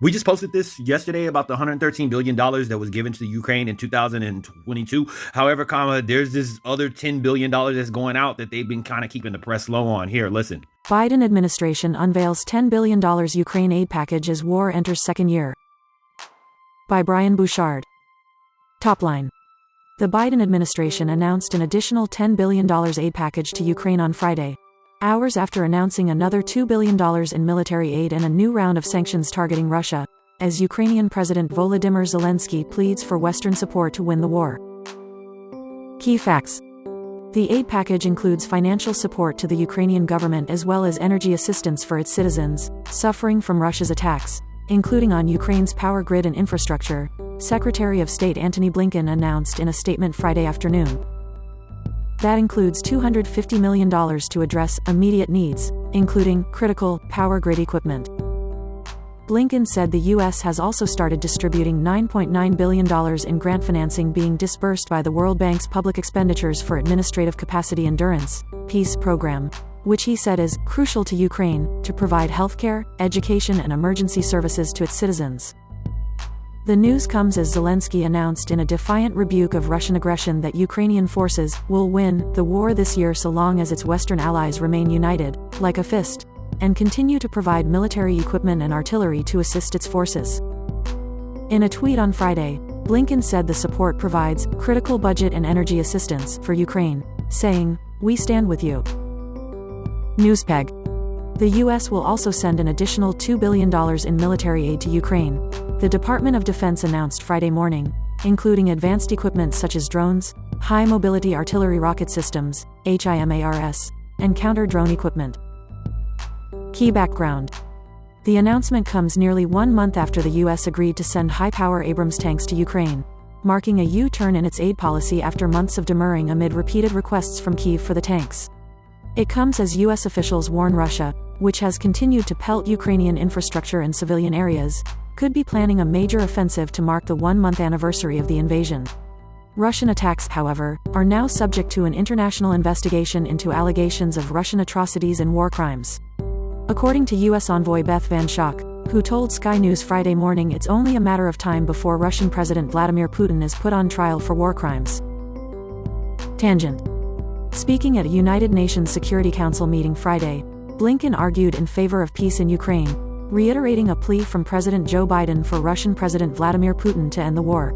We just posted this yesterday about the $113 billion that was given to Ukraine in 2022. However, there's this other $10 billion that's going out that they've been kind of keeping the press low on. Here, listen. Biden administration unveils $10 billion Ukraine aid package as war enters second year. By Brian Bouchard. Topline. The Biden administration announced an additional $10 billion aid package to Ukraine on Friday, hours after announcing another $2 billion in military aid and a new round of sanctions targeting Russia, as Ukrainian President Volodymyr Zelensky pleads for Western support to win the war. Key facts. The aid package includes financial support to the Ukrainian government as well as energy assistance for its citizens, suffering from Russia's attacks, including on Ukraine's power grid and infrastructure, Secretary of State Antony Blinken announced in a statement Friday afternoon. That includes $250 million to address immediate needs, including critical power grid equipment. Blinken said the U.S. has also started distributing $9.9 billion in grant financing being disbursed by the World Bank's Public Expenditures for Administrative Capacity Endurance, PEACE program, which he said is crucial to Ukraine to provide healthcare, education and emergency services to its citizens. The news comes as Zelensky announced in a defiant rebuke of Russian aggression that Ukrainian forces will win the war this year so long as its Western allies remain united, like a fist, and continue to provide military equipment and artillery to assist its forces. In a tweet on Friday, Blinken said the support provides critical budget and energy assistance for Ukraine, saying, "We stand with you." Newspeg. The U.S. will also send an additional $2 billion in military aid to Ukraine, the Department of Defense announced Friday morning, including advanced equipment such as drones, high-mobility artillery rocket systems, HIMARS, and counter-drone equipment. Key background. The announcement comes nearly 1 month after the U.S. agreed to send high-power Abrams tanks to Ukraine, marking a U-turn in its aid policy after months of demurring amid repeated requests from Kyiv for the tanks. It comes as U.S. officials warn Russia, which has continued to pelt Ukrainian infrastructure and civilian areas, could be planning a major offensive to mark the 1-month anniversary of the invasion. Russian attacks, however, are now subject to an international investigation into allegations of Russian atrocities and war crimes. According to U.S. envoy Beth Van Schaack, who told Sky News Friday morning it's only a matter of time before Russian President Vladimir Putin is put on trial for war crimes. Tangent. Speaking at a United Nations Security Council meeting Friday, Blinken argued in favor of peace in Ukraine, reiterating a plea from President Joe Biden for Russian President Vladimir Putin to end the war.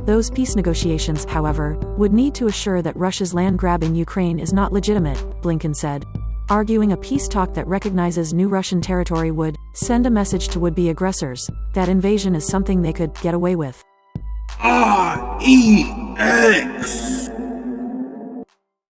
Those peace negotiations, however, would need to assure that Russia's land grab in Ukraine is not legitimate, Blinken said, arguing a peace talk that recognizes new Russian territory would send a message to would-be aggressors that invasion is something they could get away with. REX